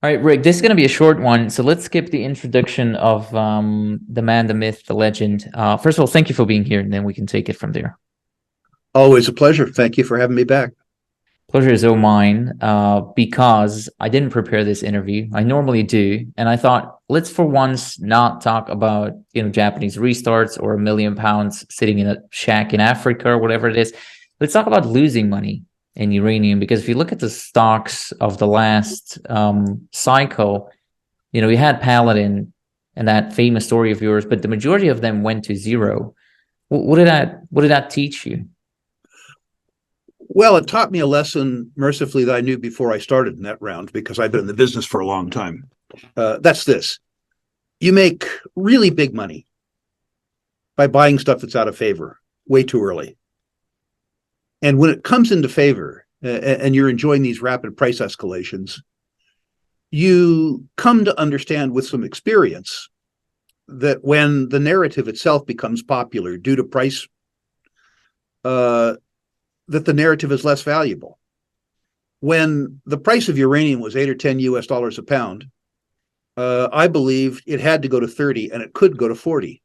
All right, Rick, this is going to be a short one. So let's skip the introduction of the man, the myth, the legend. First of all, thank you for being here, and then we can take it from there. Always a pleasure. Thank you for having me back. Pleasure is all mine, because I didn't prepare this interview. I normally do, and I thought let's for once not talk about Japanese restarts or £1 million sitting in a shack in Africa or whatever it is. Let's talk about losing money in uranium, because if you look at the stocks of the last cycle, we had Paladin and that famous story of yours, but the majority of them went to zero. What did that teach you? Well, it taught me a lesson, mercifully, that I knew before I started in that round because I've been in the business for a long time. That's this. You make really big money by buying stuff that's out of favor way too early. And when it comes into favor and you're enjoying these rapid price escalations, you come to understand with some experience that when the narrative itself becomes popular due to price, that the narrative is less valuable. When the price of uranium was 8 or 10 US dollars a pound, I believed it had to go to 30 and it could go to 40.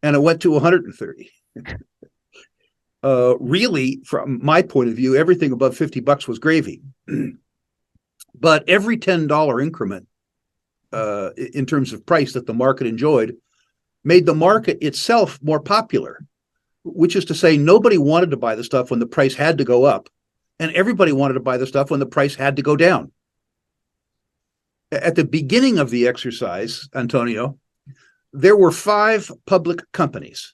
And it went to 130. Really, from my point of view, everything above $50 was gravy. But every $10 increment in terms of price that the market enjoyed made the market itself more popular, which is to say nobody wanted to buy the stuff when the price had to go up, and everybody wanted to buy the stuff when the price had to go down. At the beginning of the exercise, Antonio, there were 5 public companies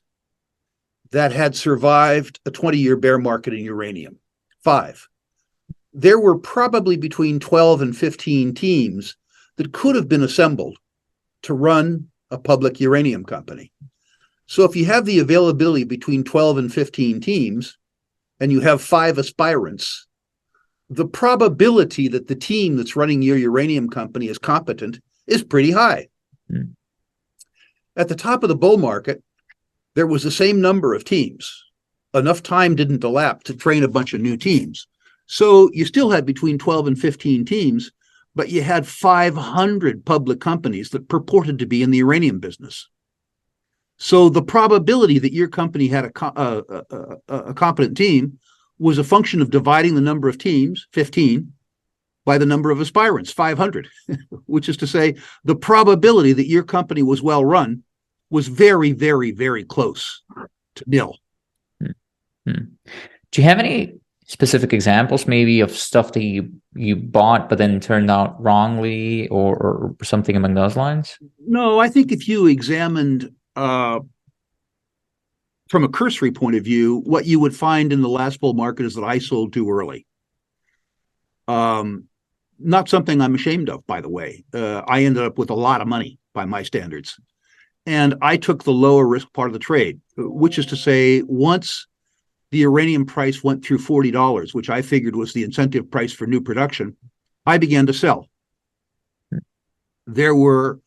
that had survived a 20-year bear market in uranium. 5. There were probably between 12 and 15 teams that could have been assembled to run a public uranium company. So if you have the availability between 12 and 15 teams and you have 5 aspirants, the probability that the team that's running your uranium company is competent is pretty high. Mm. At the top of the bull market, there was the same number of teams. Enough time didn't elapse to train a bunch of new teams. So you still had between 12 and 15 teams, but you had 500 public companies that purported to be in the uranium business. So the probability that your company had a competent team was a function of dividing the number of teams, 15, by the number of aspirants, 500, which is to say the probability that your company was well run was very, very, very close to nil. Mm-hmm. Do you have any specific examples maybe of stuff that you bought but then turned out wrongly or something along those lines? No, I think if you examined from a cursory point of view, what you would find in the last bull market is that I sold too early. Not something I'm ashamed of, by the way. I ended up with a lot of money by my standards. And I took the lower risk part of the trade, which is to say, once the uranium price went through $40, which I figured was the incentive price for new production, I began to sell. There were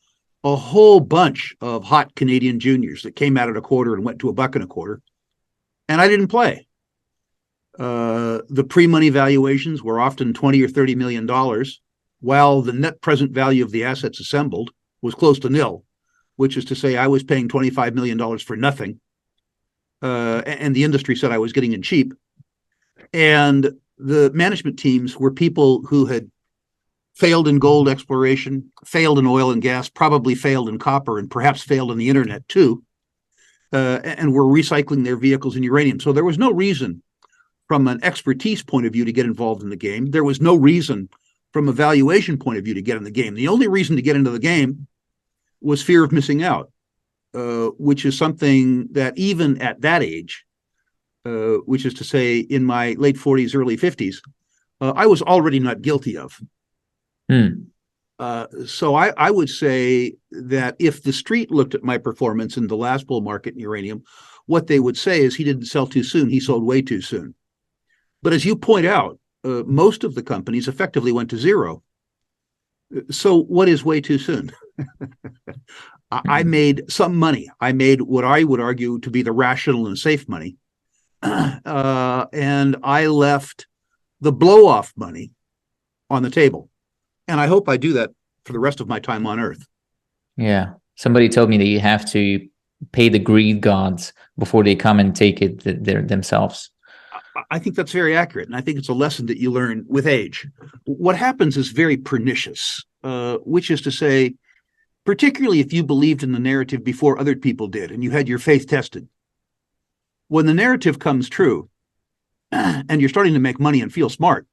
a whole bunch of hot Canadian juniors that came out at a quarter and went to $1.25, and I didn't play. The pre-money valuations were often $20 or $30 million, while the net present value of the assets assembled was close to nil, which is to say I was paying $25 million for nothing, and the industry said I was getting in cheap. And the management teams were people who had failed in gold exploration, failed in oil and gas, probably failed in copper, and perhaps failed in the internet too, and were recycling their vehicles in uranium. So there was no reason from an expertise point of view to get involved in the game. There was no reason from a valuation point of view to get in the game. The only reason to get into the game was fear of missing out, which is something that even at that age, which is to say in my late 40s, early 50s, I was already not guilty of. So I would say that if the street looked at my performance in the last bull market in uranium, what they would say is he didn't sell too soon. He sold way too soon. But as you point out, most of the companies effectively went to zero. So what is way too soon? I made some money. I made what I would argue to be the rational and safe money. And I left the blow-off money on the table. And I hope I do that for the rest of my time on Earth. Yeah. Somebody told me that you have to pay the greed gods before they come and take it themselves. I think that's very accurate. And I think it's a lesson that you learn with age. What happens is very pernicious, which is to say, particularly if you believed in the narrative before other people did and you had your faith tested. When the narrative comes true and you're starting to make money and feel smart,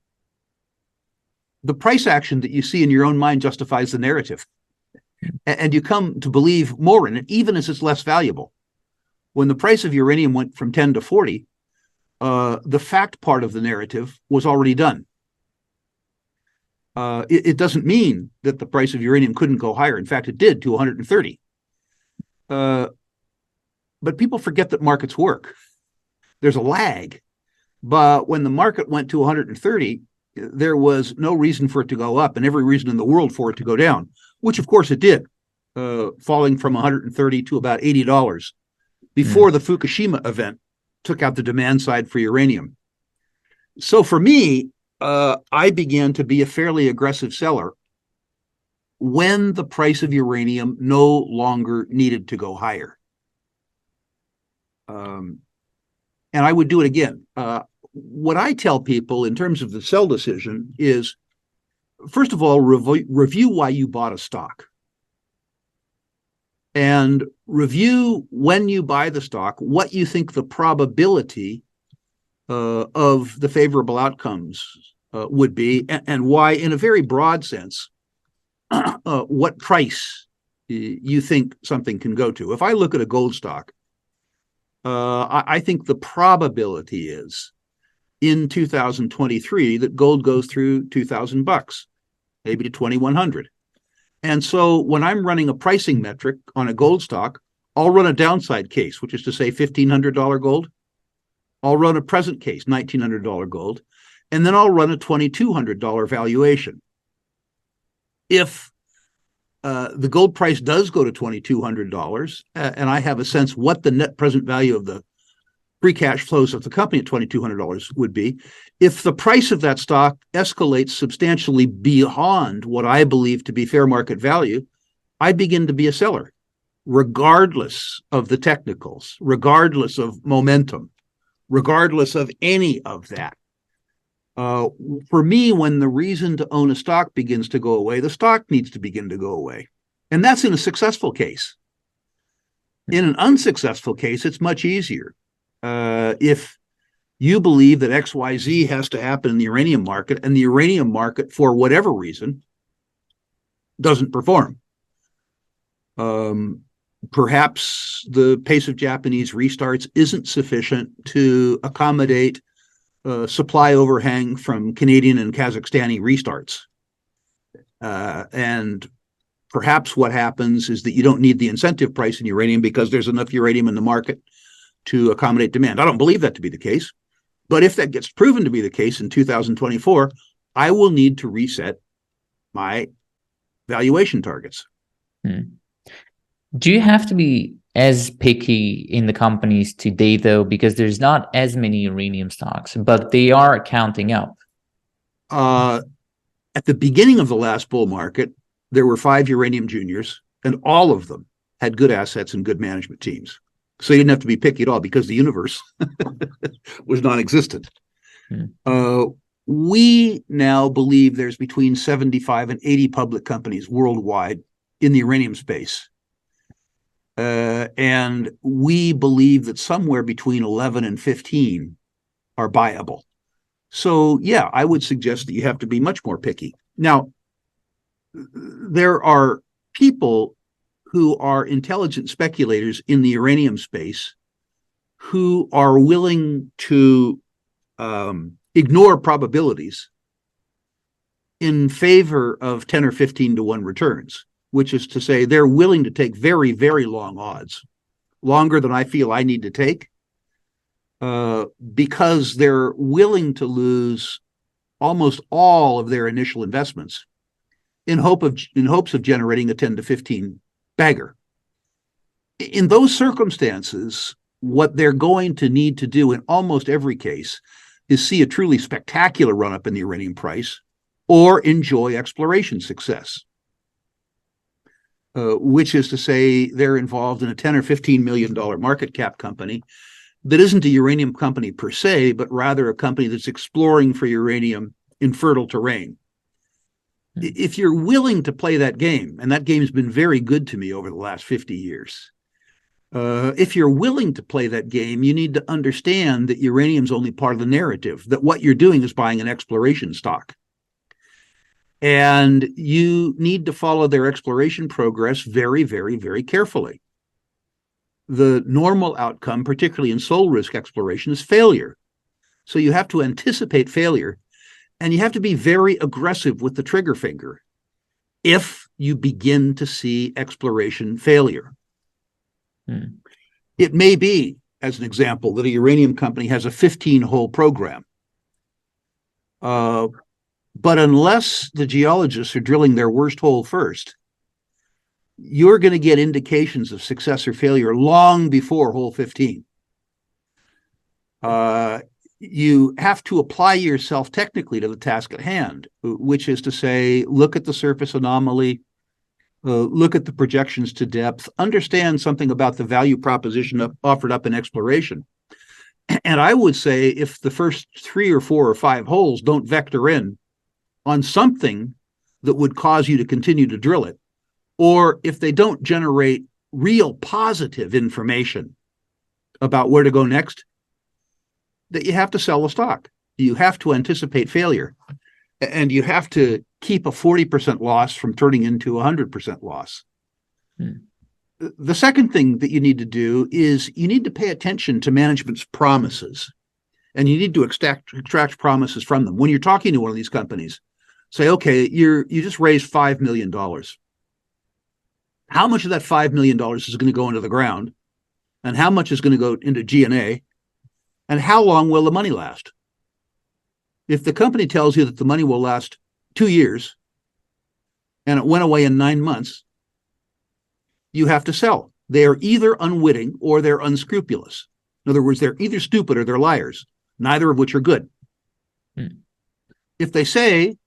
the price action that you see in your own mind justifies the narrative. And you come to believe more in it, even as it's less valuable. When the price of uranium went from 10 to 40, the fact part of the narrative was already done. It doesn't mean that the price of uranium couldn't go higher. In fact, it did to 130. But people forget that markets work. There's a lag. But when the market went to 130, there was no reason for it to go up and every reason in the world for it to go down, which of course it did, falling from 130 to about $80 before the Fukushima event took out the demand side for uranium. So for me, I began to be a fairly aggressive seller when the price of uranium no longer needed to go higher. And I would do it again. What I tell people in terms of the sell decision is, first of all, review why you bought a stock. And review when you buy the stock, what you think the probability of the favorable outcomes would be, and why, in a very broad sense, what price you think something can go to. If I look at a gold stock, I think the probability is in 2023 that gold goes through $2,000, maybe to 2,100. And so when I'm running a pricing metric on a gold stock, I'll run a downside case, which is to say $1,500 gold. I'll run a present case, $1,900 gold, and then I'll run a $2,200 valuation. If the gold price does go to $2,200, and I have a sense what the net present value of the free cash flows of the company at $2,200 would be, if the price of that stock escalates substantially beyond what I believe to be fair market value, I begin to be a seller, regardless of the technicals, regardless of momentum, regardless of any of that. For me, when the reason to own a stock begins to go away, the stock needs to begin to go away. And that's in a successful case. In an unsuccessful case, it's much easier. If you believe that XYZ has to happen in the uranium market and the uranium market, for whatever reason, doesn't perform. Perhaps the pace of Japanese restarts isn't sufficient to accommodate supply overhang from Canadian and Kazakhstani restarts. And perhaps what happens is that you don't need the incentive price in uranium because there's enough uranium in the market to accommodate demand. I don't believe that to be the case. But if that gets proven to be the case in 2024, I will need to reset my valuation targets. Do you have to be as picky in the companies today, though, because there's not as many uranium stocks, but they are counting up? At the beginning of the last bull market, there were 5 uranium juniors, and all of them had good assets and good management teams. So you didn't have to be picky at all because the universe was non-existent. We now believe there's between 75 and 80 public companies worldwide in the uranium space. And we believe that somewhere between 11 and 15 are buyable. So, yeah, I would suggest that you have to be much more picky. Now, there are people who are intelligent speculators in the uranium space who are willing to ignore probabilities in favor of 10 or 15 to 1 returns, which is to say they're willing to take very, very long odds, longer than I feel I need to take, because they're willing to lose almost all of their initial investments in hopes of generating a 10 to 15 bagger. In those circumstances, what they're going to need to do in almost every case is see a truly spectacular run-up in the uranium price or enjoy exploration success, which is to say they're involved in a $10 or $15 million market cap company that isn't a uranium company per se, but rather a company that's exploring for uranium in fertile terrain. If you're willing to play that game, and that game's been very good to me over the last 50 years, if you're willing to play that game, you need to understand that uranium's only part of the narrative, that what you're doing is buying an exploration stock. And you need to follow their exploration progress very, very, very carefully. The normal outcome, particularly in sole risk exploration, is failure. So you have to anticipate failure, and you have to be very aggressive with the trigger finger if you begin to see exploration failure. It may be, as an example, that a uranium company has a 15-hole program. But unless the geologists are drilling their worst hole first, you're going to get indications of success or failure long before hole 15. You have to apply yourself technically to the task at hand, which is to say, look at the surface anomaly, look at the projections to depth, understand something about the value proposition offered up in exploration. And I would say if the first 3 or 4 or 5 holes don't vector in on something that would cause you to continue to drill it, or if they don't generate real positive information about where to go next, that you have to sell the stock. You have to anticipate failure, and you have to keep a 40% loss from turning into 100% loss. The second thing that you need to do is you need to pay attention to management's promises, and you need to extract promises from them. When you're talking to one of these companies, say, okay, you just raised $5 million. How much of that $5 million is going to go into the ground, and how much is going to go into G&A, and how long will the money last? If the company tells you that the money will last 2 years and it went away in 9 months, you have to sell. They are either unwitting or they're unscrupulous. In other words, they're either stupid or they're liars, neither of which are good. If they say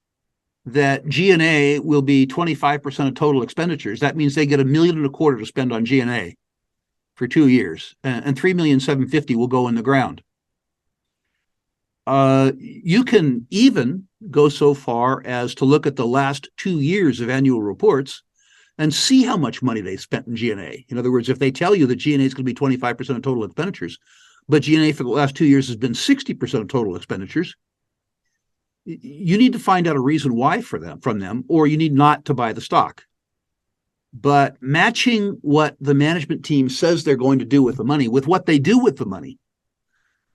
that G&A will be 25% of total expenditures, that means they get $1.25 million to spend on G&A for 2 years, and $3,750,000 will go in the ground. You can even go so far as to look at the last 2 years of annual reports and see how much money they spent in G&A. In other words, if they tell you that G&A is going to be 25% of total expenditures, but G&A for the last 2 years has been 60% of total expenditures, you need to find out a reason why from them, or you need not to buy the stock. But matching what the management team says they're going to do with the money with what they do with the money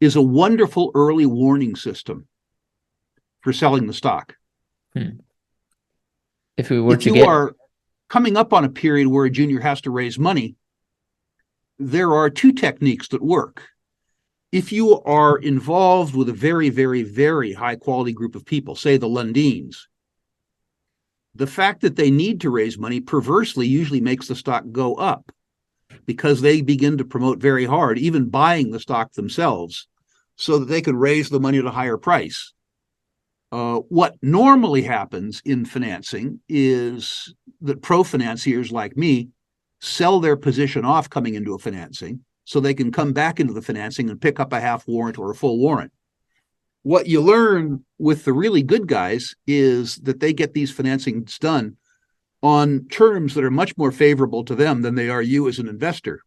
is a wonderful early warning system for selling the stock. If we were if you are coming up on a period where a junior has to raise money, there are 2 techniques that work. If you are involved with a very, very, very high quality group of people, say the Lundins, the fact that they need to raise money perversely usually makes the stock go up, because they begin to promote very hard, even buying the stock themselves, so that they can raise the money at a higher price. What normally happens in financing is that pro-financiers like me sell their position off coming into a financing so they can come back into the financing and pick up a half warrant or a full warrant. What you learn with the really good guys is that they get these financings done on terms that are much more favorable to them than they are you as an investor.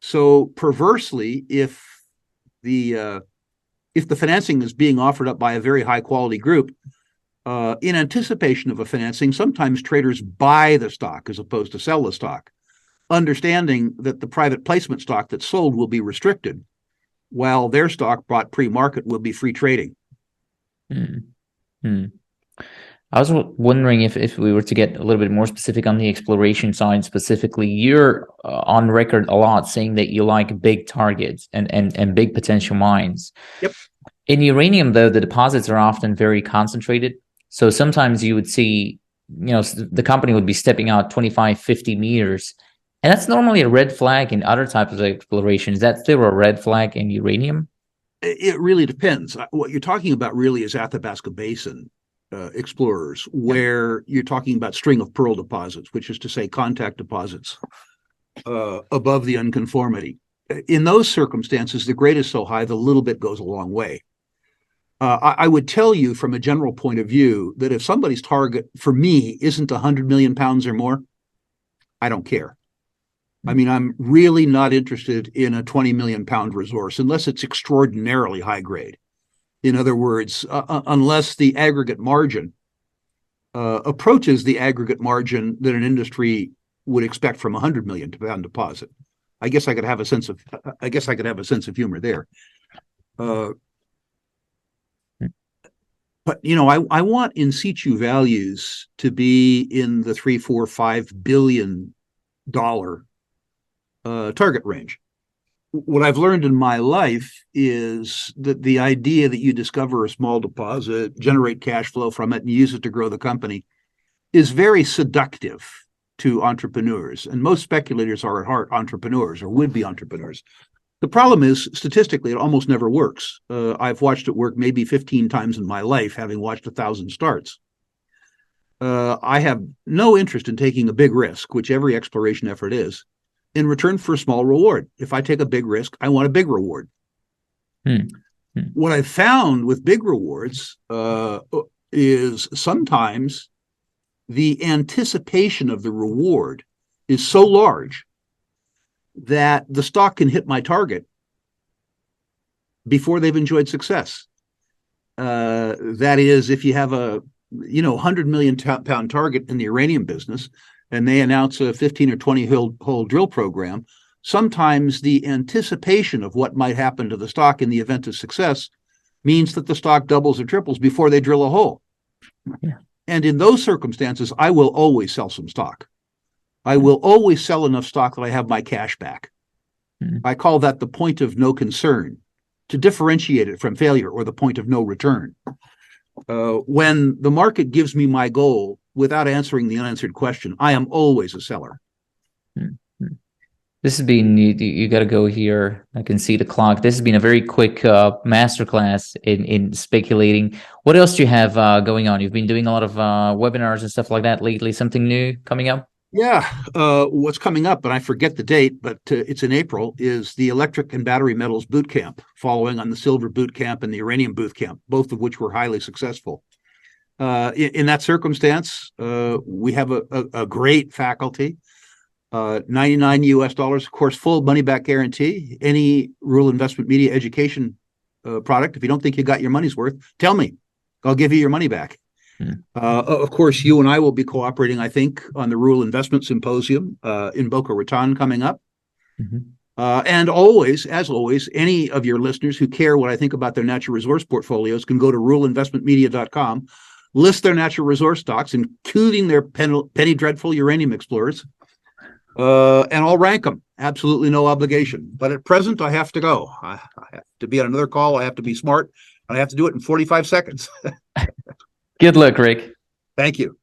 So perversely, if the financing is being offered up by a very high quality group, in anticipation of a financing, sometimes traders buy the stock as opposed to sell the stock, understanding that the private placement stock that's sold will be restricted, while their stock bought pre-market will be free trading. I was wondering if we were to get a little bit more specific on the exploration side specifically. You're on record a lot saying that you like big targets and big potential mines. Yep. In uranium, though, the deposits are often very concentrated. So sometimes you would see, the company would be stepping out 25, 50 meters. And that's normally a red flag in other types of exploration. Is that still a red flag in uranium? It really depends. What you're talking about really is Athabasca Basin. explorers, where you're talking about string of pearl deposits, which is to say contact deposits above the unconformity. In those circumstances, the grade is so high, the little bit goes a long way. I would tell you from a general point of view that if somebody's target for me isn't 100 million pounds or more, I don't care. I mean, I'm really not interested in a 20 million pound resource unless it's extraordinarily high grade. In other words, unless the aggregate margin approaches the aggregate margin that an industry would expect from a 100 million pound deposit. I guess I could have a sense of humor there. But I want in situ values to be in the $3, $4, $5 billion target range. What I've learned in my life is that the idea that you discover a small deposit, generate cash flow from it, and use it to grow the company is very seductive to entrepreneurs. And most speculators are at heart entrepreneurs or would-be entrepreneurs. The problem is, statistically, it almost never works. I've watched it work maybe 15 times in my life, having watched 1,000 starts. I have no interest in taking a big risk, which every exploration effort is, in return for a small reward. If I take a big risk, I want a big reward. What I've found with big rewards is sometimes the anticipation of the reward is so large that the stock can hit my target before they've enjoyed success. That is, if you have a 100 million pound target in the uranium business, and they announce a 15 or 20 hole drill program, sometimes the anticipation of what might happen to the stock in the event of success means that the stock doubles or triples before they drill a hole. Yeah. And in those circumstances, I will always sell some stock. I will always sell enough stock that I have my cash back. I call that the point of no concern, to differentiate it from failure, or the point of no return. When the market gives me my goal without answering the unanswered question, I am always a seller. This has been, you got to go here. I can see the clock. This has been a very quick masterclass in speculating. What else do you have going on? You've been doing a lot of webinars and stuff like that lately. Something new coming up? Yeah. What's coming up, and I forget the date, but it's in April, is the Electric and Battery Metals Boot Camp, following on the Silver Boot Camp and the Uranium Boot Camp, both of which were highly successful. In that circumstance, we have a great faculty, $99 US, of course, full money back guarantee. Any Rural Investment Media education product, if you don't think you got your money's worth, tell me. I'll give you your money back. Of course, you and I will be cooperating, I think, on the Rural Investment Symposium in Boca Raton coming up. And always, as always, any of your listeners who care what I think about their natural resource portfolios can go to ruralinvestmentmedia.com, list their natural resource stocks, including their penny dreadful uranium explorers, and I'll rank them. Absolutely no obligation. But at present, I have to go. I have to be on another call. I have to be smart. And I have to do it in 45 seconds. Good luck, Rick. Thank you.